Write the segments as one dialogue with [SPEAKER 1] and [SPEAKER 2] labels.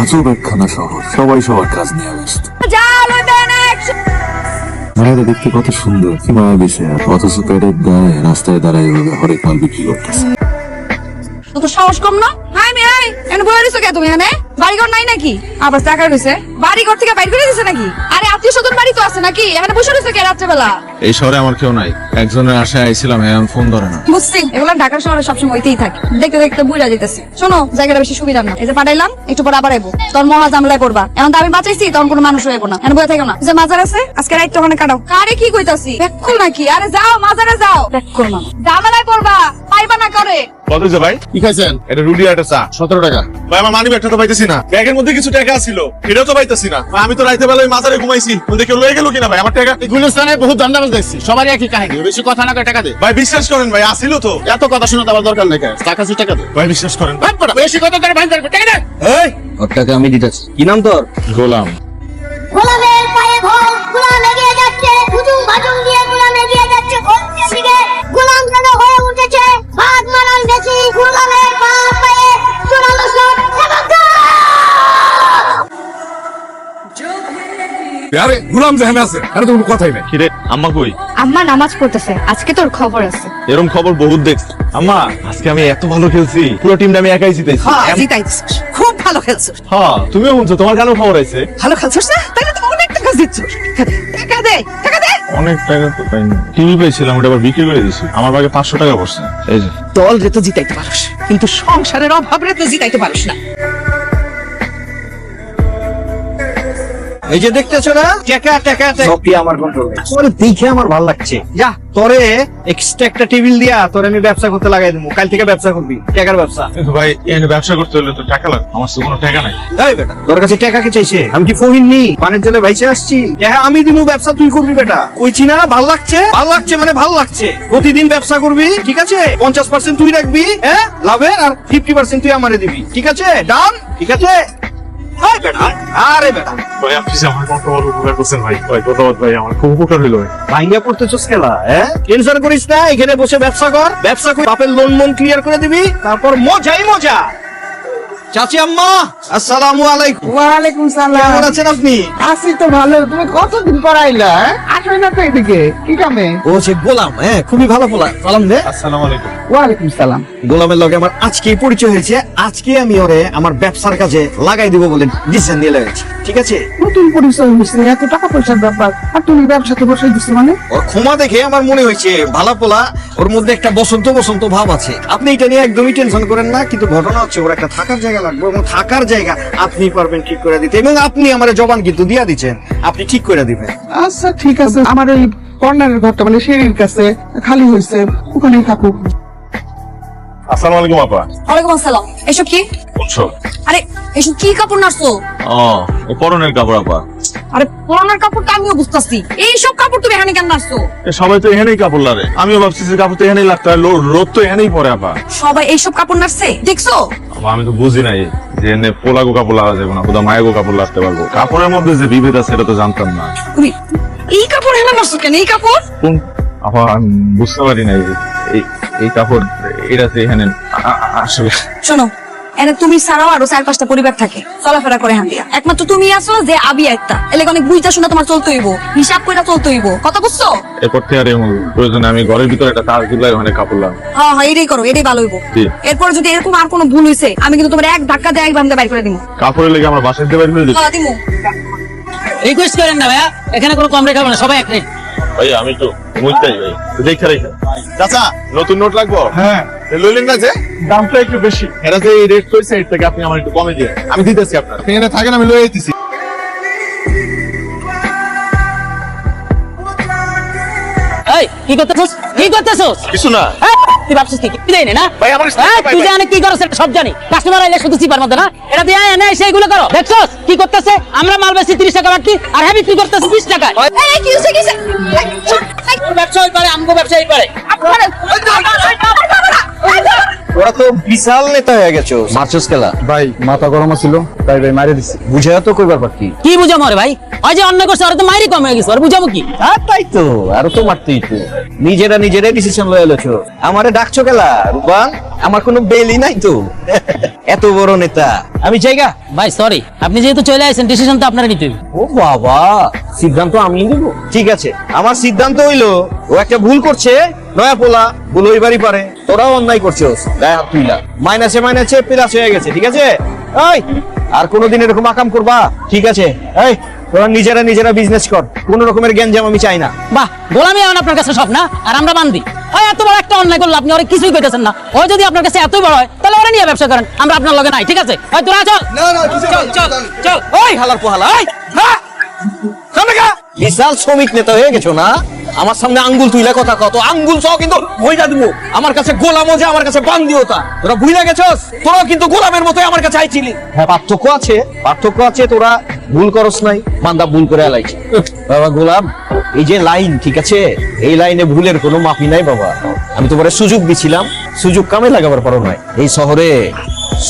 [SPEAKER 1] আজব একখানা শহর, সবাই সবার কাজ নিয়ে ব্যস্ত। মেয়েরা দেখতে কত সুন্দর, কি মায়া বেশি, আর অথচ পেটের দায় রাস্তায় দাঁড়ায় এভাবে হরেক মাল বিক্রি করতেছে।
[SPEAKER 2] তো সাহস কম না? হাই মে হাই, এনে বলে দিছো কে তুমি? এনে বাড়িঘর নাই নাকি? আবার টাকা রইছে, বাড়িঘর থেকে বাইর করে দিছে নাকি? আরে আত্মীয় স্বজন বাড়ি তো আছে নাকি? এখানে বসে রইছো কে রাত্রেবেলা?
[SPEAKER 1] এই শহরে আমার কেউ নাই, একজনের আশায় আইছিলাম, এখন ফোন ধরে না।
[SPEAKER 2] বুঝছি, এগুলা ঢাকার শহরে সবসময় হইতেই থাকে। দেখতে দেখতে বুঝা যেতেছে। শোনো, জায়গাটা বেশি সুবিধার না। এই যে পাঠাইলাম, একটু পর আবার আইবো। তোর মহা জামলায় পড়বা। এখন তো আমি বাঁচাইছি, তখন কোনো মানুষ হইবো না। এখন বয়ে থাকো না। যে মাজার আছে, আজকে রাইট তো ওখানে কাটাও। কারে কি কইতাছি? বেকুল নাকি? আরে যাও, মাজারে যাও। বেকুল না, জামালায় পড়বা, পাইবা না করে।
[SPEAKER 3] কত হয়েছে ভাই?
[SPEAKER 4] কি খাইছেন?
[SPEAKER 3] এটা রুটি আর একটা চা।
[SPEAKER 4] 17 টাকা।
[SPEAKER 3] ভাই আমার মানি ব্যাগটা তো পাইতেছি না, ব্যাগের মধ্যে কিছু টাকা ছিল, এটাও তো পাইতেছি না। ভাই, আমি তো রাইতে বেলায় মাজারে ঘুমাইছি, দেখে লয়ে গেল কিনা ভাই আমার টাকা?
[SPEAKER 4] গুলিস্তানে বহুত দান্দাবাজ দেখছি, সবারই একই কাহিনী। বেশি কথা না কয় টাকা দে।
[SPEAKER 3] ভাই বিশ্বাস করেন ভাই, আসিল তো।
[SPEAKER 4] এত কথা শোনা দেওয়ার দরকার নেই, টাকা আছে টাকা দে।
[SPEAKER 3] ভাই বিশ্বাস করেন।
[SPEAKER 4] ভাগ পড়া, বেশি কথা ধরে ভাই ধরবে, টাকা দে।
[SPEAKER 3] এই
[SPEAKER 5] ওর টাকা আমি দিতেছি। কি নাম তোর?
[SPEAKER 3] গোলাম।
[SPEAKER 6] গোলামের পায়ে ঘোল, গোলাম এগিয়ে যাচ্ছে, হুজুম ভাজুম দিয়ে গোলাম এগিয়ে যাচ্ছে, ঘোড়ার দিকে গোলাম যেন হয়ে উঠেছে ভাগ মারান বেশি, গোলামের পা পায়ে জোরালো শট এবং গোল!
[SPEAKER 4] আরে গুলাম যেখানে আছে, আরে তো কোনো কথাই নাই।
[SPEAKER 3] কিরে আম্মা কই?
[SPEAKER 2] আম্মা নামাজ পড়তেছে, আজকে তোর খবর আছে।
[SPEAKER 3] এরকম খবর বহুত দেখছি আম্মা। আজকে আমি এত ভালো খেলছি, পুরো টিমটা আমি একাই জিতেছি।
[SPEAKER 7] জিতাইছিস, খুব ভালো খেলছিস।
[SPEAKER 3] হ্যাঁ তুমিও বলছো, তোমার কেন খবর আছে?
[SPEAKER 7] ভালো খেলছিস না, তাইলে তো অনেক টাকা জিতছিস। টাকা দে, টাকা দে।
[SPEAKER 3] অনেক টাকা তো পাইনি, টিভি পেয়েছিলাম, ওটা আবার বিক্রি করে দিছি। আমার ভাগে 500 টাকা পড়ছে। এই যে
[SPEAKER 7] দল রে তো জিতাইতে পারস, কিন্তু সংসারের অভাব রে তো জিতাইতে পারস না।
[SPEAKER 5] এই যে দেখতেছো না, টাকা টাকা সবই আমার কন্ট্রোলে। তোরে দেখে আমার ভালো লাগছে। যা তোরে এক্সট্রা একটা টেবিল দিয়া তোরে আমি ব্যবসা করতে লাগাই দেবো। কাল থেকে ব্যবসা করবি, টাকার ব্যবসা।
[SPEAKER 3] কিন্তু ভাই এখানে ব্যবসা করতে হলে তো টাকা লাগবে, আমার তো কোনো টাকা নাই।
[SPEAKER 5] এই বেটা, তোর কাছে টাকা কে চাইছে? আমি কি ফহিন নি পানের জলে ভাইসে আসছি? হ্যাঁ আমি দিমু, ব্যবসা তুই করবি বেটা। কইছি না ভাল লাগছে? ভাল লাগছে মানে ভাল লাগছে। প্রতিদিন ব্যবসা করবি, ঠিক আছে? 50% তুই রাখবি, হ্যাঁ লাভের, আর 50% তুই আমারে দিবি, ঠিক আছে? ডান, ঠিক আছে? এই বেটা, আরে বেটা
[SPEAKER 3] ভাই আপনি যে আমার কত বড় উপকার করছেন ভাই। ভাই ধন্যবাদ ভাই, আমার খুব উপকার হইলো ভাই।
[SPEAKER 5] ভাইঙ্গা পড়তেছস খেলা, হ্যাঁ? টেনশন করিস না, এখানে বসে ব্যবসা কর। ব্যবসা করে বাপের লোন মন ক্লিয়ার করে দিবি, তারপর মজাই মজা। চাচি আম্মা আসসালামু আলাইকুম।
[SPEAKER 8] ওয়ালাইকুম সালাম।
[SPEAKER 5] কেমন আছেন আপনি?
[SPEAKER 8] আছি তো ভালো। তুমি কতদিন পর আইলা? আসলে না তো এদিকে কি কামে?
[SPEAKER 5] ও সে গোলাম, হ্যাঁ খুবই ভালো পোলা। সালাম দে।
[SPEAKER 3] আসসালামু আলাইকুম।
[SPEAKER 8] ওয়ালাইকুম সালাম।
[SPEAKER 5] গোলামের লগে আমার আজকেই পরিচয় হয়েছে। আজকে আমি ওরে আমার ব্যবসার কাজে লাগাই দিব বলে ডিসিশন নিয়ে লেগেছি, ঠিক আছে?
[SPEAKER 8] নতুন পরিচয় হয়েছে, এত টাকা পয়সার ব্যাপার, আর তুমি ব্যবসাতে বসে দিচ্ছ মানে?
[SPEAKER 5] ওর ক্ষমা দেখে আমার মনে হয়েছে ভালো পোলা, ওর মধ্যে একটা বসন্ত বসন্ত ভাব আছে। আপনি এটা নিয়ে একদমই টেনশন করেন না, কিন্তু ঘটনা হচ্ছে ওর একটা থাকার জায়গা লাগবে, এবং থাকার জায়গা আপনি পারবেন ঠিক করে দিতে, এবং আপনি আমার জবান কিন্তু দিয়া দিচ্ছেন, আপনি ঠিক করে দিবেন।
[SPEAKER 8] আচ্ছা ঠিক আছে, আমার ওই কর্নারের ঘরটা মানে সিঁড়ির কাছে খালি হয়েছে, ওখানেই থাকুক।
[SPEAKER 3] আসসালামু আলাইকুম আপা।
[SPEAKER 2] ওয়ালাইকুম আসসালাম। এসব কি?
[SPEAKER 3] কোনছো?
[SPEAKER 2] আরে এসব কি কাপড় নাড়ছো?
[SPEAKER 3] ও এ পরনের কাপড় আপা।
[SPEAKER 2] আরে পুরানোর কাপড় তো আমিও বুঝতেছি, এইসব কাপড় তুমি এখানে কেন নাড়ছো?
[SPEAKER 3] এ সবাই তো এখানেই কাপড় লারে, আমিও ভাবছি যে কাপড় তো এখানেই লাগতো, আর রোদ তো এখানেই পরে আপা।
[SPEAKER 2] সবাই এইসব কাপড় নাড়ছে দেখছো?
[SPEAKER 3] আপা আমি তো বুঝি নাই যে এনে পোলাগো কাপড় লাগা যাবে না, কোথাও মায়াগো কাপড় লাগতে পারবো। কাপড়ের মধ্যে যে বিভেদ আছে এটা তো জানতাম না।
[SPEAKER 2] তুমি এই কাপড় এখানে নাড়ছো কেন? এই কাপড়
[SPEAKER 3] কোন আপা আমি বুঝতে পারি নাই এই এই কাপড় এটাতে এখানে আসলে।
[SPEAKER 2] শোনো, এনে তুমি ছাড়াও আরো 4-5টা পরিবার থাকে, চলাফেরা করে হান্দিয়া। একমাত্র তুমি আছো যে আবি একটা, এলাকা অনেক বুঝতে শুনে তোমার চলতে হইব, হিসাব করে চলতে হইব, কথা বুঝছো?
[SPEAKER 3] এরপর থেকে আর এমন প্রয়োজনে আমি ঘরের ভিতরে একটা তার দিলাই ওখানে কাপড় লাগবে।
[SPEAKER 2] হ্যাঁ হ্যাঁ, এটাই করো, এটাই ভালো হইব।
[SPEAKER 3] জি।
[SPEAKER 2] এরপর যদি এরকম আর কোনো ভুল হইছে, আমি কিন্তু তোমার এক ধাক্কা দিয়ে এক বান্ধে বাইর করে দিব।
[SPEAKER 3] কাপড়ের লেগে আমার বাসায় দিতে পারবে।
[SPEAKER 2] হ্যাঁ দিমু।
[SPEAKER 7] রিকোয়েস্ট করেন না ভাইয়া, এখানে কোনো কম রেখা না, সবাই এক রেট।
[SPEAKER 3] ভাই আমি তো মুইতাই ভাই দেখে রেখে। চাচা নতুন নোট লাগবো? হ্যাঁ লইলেন না যে দামটা একটু বেশি, এটা যে রেট কইছে এর থেকে আপনি আমার একটু কমে দিয়ে আমি দিতেছি আপনার। এখানে থাকেন, আমি লয়ে আইতেছি।
[SPEAKER 7] এই কি করতেছস? কি করতেছস?
[SPEAKER 3] কিছু না
[SPEAKER 7] তুই ভাবছিস কি কি দেই না?
[SPEAKER 3] ভাই আমার
[SPEAKER 7] তুই জানি কি করছ সেটা সব জানি। কাস্টমার আইলে শুধু চিপার মধ্যে না, এটা দিয়ে এনে সেইগুলো করো। দেখছস কি করতেছে? আমরা মাল বেশি 30 টাকা বাড়তি, আর হেভি কি করতেছে 20 টাকা।
[SPEAKER 2] এই কি হইছে? কি হইছে?
[SPEAKER 7] ব্যবসা হই পারে, আমগো ব্যবসায়ী পারে।
[SPEAKER 2] আপনারা
[SPEAKER 5] ওরা তো বিশাল নেতা হয়ে গেছো। মারছস খেলা
[SPEAKER 3] ভাই মাথা গরম ছিল তাই ভাই মারে দিছি।
[SPEAKER 5] বুঝে তো কইবার পারতি।
[SPEAKER 7] কি বুঝামো রে ভাই? ওই যে অন্যায় করছে ওরা তো মাইরি কম হয়ে গেছে, আর বুঝাবো কি?
[SPEAKER 5] তাই তো আরো তো মারতেই তো। নিজেরাই ডিসিশন লয়ে এলেছো। আমারে ডাকছো খেলা রূপান, আমার কোনো বেলই নাই তো। এত বড় নেতা আমি জায়গা।
[SPEAKER 7] ভাই সরি, আপনি যেহেতু চলে আসেন ডিসিশন তো আপনারা নিতে হবে।
[SPEAKER 5] ও বাবা, সিদ্ধান্ত আমি নিব? ঠিক আছে, আমার সিদ্ধান্ত হইলো ও একটা ভুল করছে, নয়া পোলা ভুল হইবারই পারে। তোরাও অন্যায় করছিস, গায়ে হাত তুইলা। মাইনাসে প্লাস হয়ে গেছে, ঠিক আছে? এই আর কোনোদিন এরকম আকাম করবা? ঠিক আছে, এই তোরা নিজেরা বিজনেস কর, কোন রকমের গ্যাঞ্জাম আমি চাই না।
[SPEAKER 7] বাহ, গোলামি এখন আপনার কাছে সব না, আর আমরা বান্দি। ওই এত বড় একটা অন্যায় করলে আপনি ওরা কিছুই কইতেছেন না। ওই যদি আপনার কাছে এতই বড় হয় তাহলে ওরা নিয়ে ব্যবসা করেন, আমরা আপনার লগে নাই, ঠিক আছে? ওই তোরা চল চল।
[SPEAKER 5] ওই হালার পোহালা, এই হ্যাঁ সামনে গা। বিশাল শ্রমিক নেতা হয়ে গেছো না? আমার সামনে আঙ্গুল তুইলা কথা কত, আঙ্গুল সহ কিন্তু বইটা দিব। আমার কাছে গোলাম যে আমার কাছে বান্দিও তা। তোরা ভুইলা গেছস, তোরা কিন্তু গোলামের মতোই আমার কাছে আইছিলি। হ্যাঁ পার্থক্য আছে, তোরা ভুল করস নাই, বান্দা ভুল করে আলাইছে। বাবা গোলাম, এই যে লাইন, ঠিক আছে, এই লাইনে ভুলের কোনো মাফি নাই বাবা। আমি তোমারে সুযোগ দিছিলাম, সুযোগ কামে লাগাবার পারো নাই। এই শহরে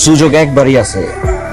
[SPEAKER 5] সুযোগ একবারই আছে,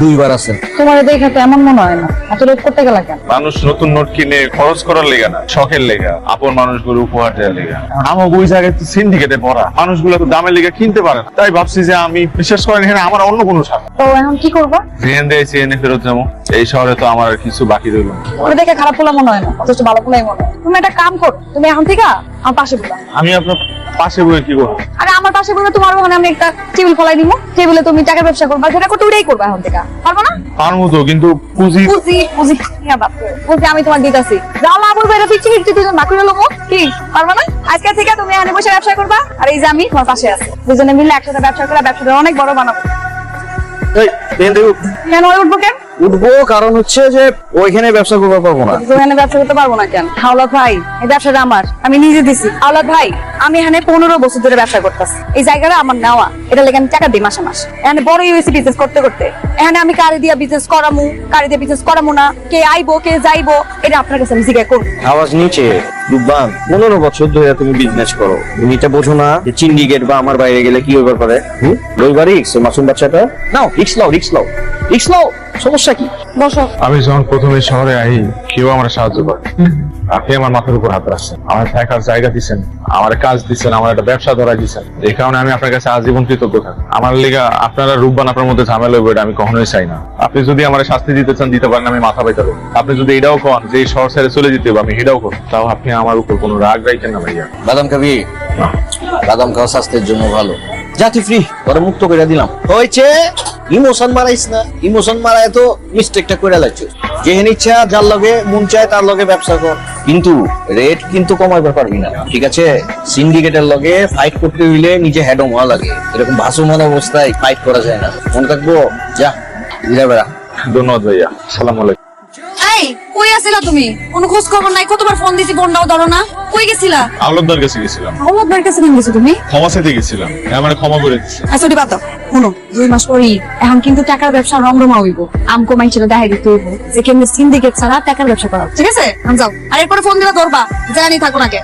[SPEAKER 5] দুইবার আছে।
[SPEAKER 2] তোমার দেখে তো এমন মনে হয় না এত রেট করতে গেলা কেন?
[SPEAKER 3] মানুষ নতুন নোট কিনে খরচ করার লেগা না, শখের লেগা, আপন মানুষগুলো উপহার দেওয়ার লেগা। আমার ওই জায়গায় তো সিন্ডিকেটে পড়া, মানুষগুলো তো দামের লেগে কিনতে পারে না। তাই ভাবছি যে আমি বিশ্বাস করেন এখানে আমার অন্য কোনো স্বাদ।
[SPEAKER 2] তো এখন কি করবো?
[SPEAKER 3] ট্রেন দিয়েছি এনে ফেরত যাবো। এই শহরে তো আমার আর কিছু বাকি রইল না।
[SPEAKER 2] ওরা দেখে খারাপ পোলা মনে হয় না, অথচ ভালো পোলাই মনে হয়। তুমি একটা কাম করো, তুমি এখন থেকে আমার পাশে বসা।
[SPEAKER 3] আমি আপনার পাশে বসে কি করবো?
[SPEAKER 2] আরে আমার পাশে বসে তোমার ওখানে আমি একটা টেবিল ফলাই দিব, টেবিলে তুমি টাকার ব্যবসা করবা, যেটা করতে ওটাই করবা এখন থেকে, পারবো না?
[SPEAKER 3] পারবো তো, কিন্তু পুঁজি
[SPEAKER 2] বুঝি আমি তোমার দিতেছি। যাও মা বলবো এটা 50-50 দুজন বাকি হলো কি পারবো না? আজকে থেকে তুমি এখানে বসে ব্যবসা করবা, আর এই যে আমি তোমার পাশে আছি, দুজনে মিলে একসাথে ব্যবসা করে ব্যবসাটা অনেক বড় বানাবো।
[SPEAKER 5] এই ট্রেন দিয়ে
[SPEAKER 2] কেন উঠবো কেন?
[SPEAKER 5] উঠবো কারণ হচ্ছে যে ওইখানে ব্যবসা করতে পারবো না।
[SPEAKER 2] এখানে ব্যবসা করতে পারবো না কেন? হাওলাত ভাই, এই ব্যবসাটা আমার, আমি নিজে দিছি। হাওলাত ভাই, আমি এখানে 15 বছর ধরে ব্যবসা করতেছি। এই জায়গাটা আমার নেওয়া, এটা লেগে আমি টাকা দিই মাসে মাস। এখানে বড় ইউএসি বিজনেস করতে এখানে আমি কারে দিয়া বিজনেস করামু না, কে আইবো কে যাইবো, এটা আপনার কাছে আমি জিজ্ঞাসা করবো।
[SPEAKER 5] আওয়াজ নিচে রূপবান, 15 বছর ধরে তুমি বিজনেস করো, তুমি এটা বোঝো না যে সিন্ডিকেট বা আমার বাইরে গেলে কি হইবার পারে? রবিবার রিক্স, মাসুম বাচ্চাটা নাও, রিক্স লাও, সমস্যা কি?
[SPEAKER 2] বসো।
[SPEAKER 3] আমি যখন প্রথমে শহরে আই, কেউ আমার সাহায্য করে। আপনি আমার মাথার উপর হাত রাখছেন, আমার থাকার জায়গা দিচ্ছেন, আমার কাজ দিচ্ছেন, আমার একটা ব্যবসা ধরা দিচ্ছেন। এই কারণে আমি আপনার কাছে আজীবন কৃতজ্ঞ থাকি। আমার লেগা আপনারা রূপবান আপনার মধ্যে ঝামেলা হইবে, এটা আমি কখনোই চাই না। আপনি যদি আমার শাস্তি দিতে চান দিতে পারেন, আমি মাথা পাইতে পারবো। আপনি যদি এটাও কন যে এই শহর ছেড়ে চলে যেতে হবে, আমি এটাও করবো, তাও আপনি আমার উপর কোনো রাগ রাখেন না ভাইয়া।
[SPEAKER 5] বাদাম খাবি? বাদাম খাওয়া স্বাস্থ্যের জন্য ভালো। জাতি ফ্রি, তোরে মুক্ত করে দিলাম। হয়েছে, ইমোশন মারাইস না, ইমোশন মারায় তো মিস্টেকটা করে লাগছে। যেহেন ইচ্ছা যার লগে মন চায় তার লগে ব্যবসা কর, কিন্তু রেট কিন্তু কমাইবার পারবি না, ঠিক আছে? সিন্ডিকেটের লগে ফাইট করতে হইলে নিজে হেডম হওয়া লাগে, এরকম ভাসমান অবস্থায় ফাইট করা যায় না। মনে থাকবো, যা ঘুরে বেড়া।
[SPEAKER 3] ধন্যবাদ ভাইয়া, সালাম আলাইকুম।
[SPEAKER 2] এই কই আছিলা তুমি? কোনো খোঁজ খবর নাই, কতবার ফোন দিছি, ফোনটাও ধরো না। কই গেছিলা?
[SPEAKER 3] আওলাদদার কাছে গেছিলাম।
[SPEAKER 2] হাওলাত ভাইয়ের কাছে নিয়ে গেছো তুমি?
[SPEAKER 3] ক্ষমা চাইতে গেছিলাম, মানে ক্ষমা করে দিচ্ছি।
[SPEAKER 2] আচ্ছা ওটি বাদ দাও। শুনো, 2 মাস পরই এখন কিন্তু টাকার ব্যবসা রমরমা হইব। আমকো মাইছিল দেখাই দিতে হইব যে কেমনি সিন্ডিকেট ছাড়া টাকার ব্যবসা করা, ঠিক আছে? আমি যাও, আর এরপরে ফোন দিলে ধরবা, জানি থাকো না কে।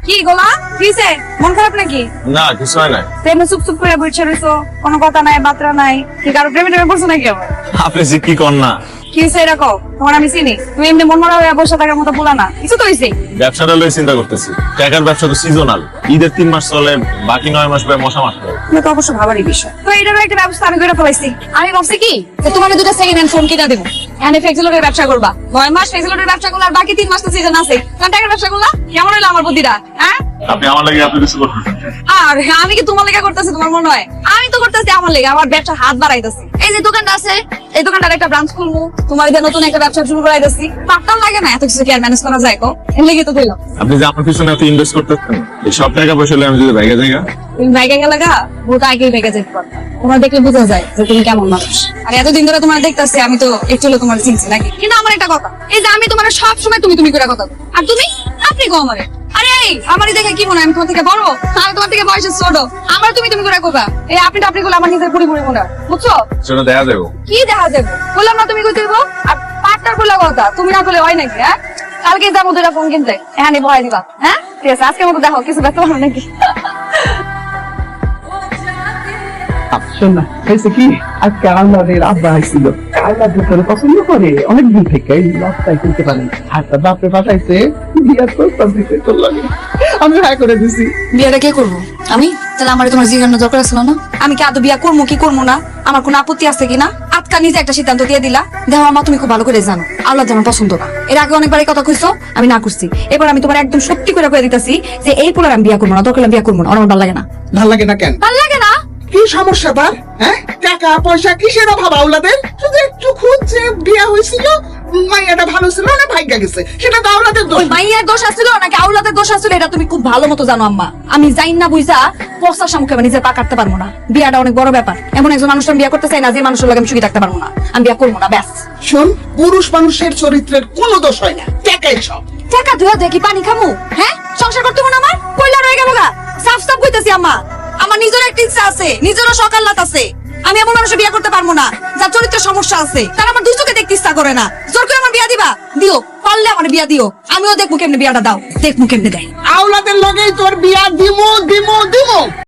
[SPEAKER 2] কি গোলা কিসে? মন খারাপ নাকি?
[SPEAKER 3] না, কিছু হয় না।
[SPEAKER 2] তেমনি চুপ করে বসে রইছো, কোনো কথা নাই বাত্রা নাই, কি কারো প্রেমে পড়ছো নাকি আবার?
[SPEAKER 3] আপনি যে কি কর না,
[SPEAKER 2] কি হয়েছে এরকম? তোমার আমি চিনি, তুমি এমনি মন মরা হয়ে বসে থাকার মতো বলা না, কিছু তো হয়েছে।
[SPEAKER 3] ব্যবসাটা লয়ে চিন্তা করতেছি। টাকার ব্যবসা তো সিজনাল, ঈদের 3 মাস চলে, বাকি 9 মাস প্রায় মশা মারতে হবে।
[SPEAKER 2] এটা তো অবশ্য ভাবারই বিষয়। তো এটারও একটা ব্যবস্থা আমি করে ফেলাইছি। আমি ভাবছি কি যে তোমাকে 2টা সেকেন্ড হ্যান্ড ফোন কিনে দেবো, এখানে ফ্লেক্সিলোডের ব্যবসা করবা। 9 মাস ফ্লেক্সিলোডের ব্যবসা করলে আর বাকি 3 মাস তো সিজন আছে, কারণ টাকার ব্যবসা করলা। কেমন হলো আমার বুদ্ধিটা? হ্যাঁ,
[SPEAKER 3] আপনি আমার লাগি এত কিছু করতেছেন,
[SPEAKER 2] আর আমি কি তোমার লেগে করতেছি তোমার মনে হয়? আমি তো করতেছি আমার লেগে, আমার ব্যবসা হাত বাড়াইতেছি। এই যে দোকানটা আছে, এই দোকানটার একটা ব্রাঞ্চ খুলবো, তোমার যে নতুন একটা ব্যবসা শুরু করাইতেছি। পার্টনার লাগে না, এত কিছু কি আর ম্যানেজ করা যায়? কো এর লেগে তো কইলাম।
[SPEAKER 3] আপনি যে আমার পিছনে এত ইনভেস্ট করতেছেন, এই সব টাকা পয়সা হলে আমি যদি ভাইগা জায়গা।
[SPEAKER 2] তুমি ভাইগে গেলে গা, বহুত আগেই ভেগে যেতে পারতা। তোমার দেখলে বোঝা যায় যে তুমি কেমন মানুষ। আর এতদিন ধরে তোমার দেখতেছি, আমি তো একটু হলে তোমার চিনছি নাকি? কিন্তু আমার একটা কথা, এই যে আমি তোমার সব সময় তুমি করে কথা বলো, আর তুমি আপনি কো আমারে। আরে এই আমারই দেখে কি মনে হয় আমি তোমার থেকে বড়? আমি তোমার থেকে বয়সে ছোট, আমার তুমি করে করবা। এই আপনি করলে আমার নিজের পুরি মনে হয়, বুঝছো?
[SPEAKER 3] সেটা দেখা যাবে।
[SPEAKER 2] কি দেখা যাবে? বললাম না তুমি কইতে দেবো, আর পার্টনার বললা কথা তুমি না করলে হয় নাকি? হ্যাঁ, কালকে যাবো 2টা ফোন কিনতে, এখানে ভয় দিবা। হ্যাঁ, ঠিক আছে আজকের মতো দেখো কিছু ব্যস্ত ভালো নাকি
[SPEAKER 8] শোন না হয়েছে কি আজকে আল্লাহদের আব্বা আসছিল আল্লাহ তোর পছন্দ করে অনেকদিন থেকে এই লবটাই কিনতে পারেন আর তার বাপরে পাঠাইছে বিয়ার প্রস্তাব দিতে তোর লাগে আমি হ্যাঁ করে দিছি
[SPEAKER 2] বিয়েটা কে করবো আমি তাহলে আমার তোমার জিজ্ঞাসা দরকার ছিল না আমি কি আদৌ বিয়া করবো কি করবো না আমার কোনো আপত্তি আছে কিনা আজকা নিজে একটা সিদ্ধান্ত দিয়ে দিলা দেখো আমা তুমি খুব ভালো করে জানো আল্লাহ আমার পছন্দ না এর আগে অনেকবার এই কথা কইছো আমি না করছি এবার আমি তোমার একদম সত্যি করে কয়ে দিতেছি যে এই পোলার আমি বিয়া করবো না দরকার হলে বিয়া করবো না আমার ভালো লাগে না
[SPEAKER 8] ভাল লাগে না কেন
[SPEAKER 2] ভালো লাগে না
[SPEAKER 8] কি সমস্যা তার হ্যাঁ টাকা পয়সা কিসের অভাব আউলাদের শুধু একটু খুঁজছে বিয়া হয়েছিল মাইয়াটা ভালো ছিল না ভাগ্যা গেছে সেটা তো আউলাদের দোষ
[SPEAKER 2] ওই মাইয়ার দোষ আছিল নাকি আউলাদের দোষ আছিল এটা তুমি খুব ভালো মতো জানো আম্মা আমি যাই না বুঝা পচার সামুখে আমি নিজের পা কাটতে পারবো না বিয়াটা অনেক বড় ব্যাপার এমন একজন মানুষ আমি বিয়া করতে চাই না যে মানুষের লগে আমি সুখী থাকতে পারবো না আমি বিয়া করবো না ব্যাস
[SPEAKER 8] শোন পুরুষ মানুষের চরিত্রের কোনো দোষ হয় না টাকাই সব
[SPEAKER 2] টাকা ধুয়া দেখি পানি খামু হ্যাঁ সংসার করতে মনে আমার কইলা রয়ে গেল গা সাফ সাফ কইতাছি আম্মা আমার নিজের একটা ইচ্ছা আছে নিজেরও সকাল্লাত আছে আমি এমন মানুষের বিয়ে করতে পারবো না যার চরিত্রের সমস্যা আছে তার আমার দুই চোখে দেখতে ইচ্ছা করে না জোর করে আমার বিয়া দিবা দিও পারলে আমার বিয়া দিও আমিও দেখবো কেমনে বিয়াটা দাও দেখবো কেমনে দেয়
[SPEAKER 8] আউলাদের লগেই তোর বিয়া দিমু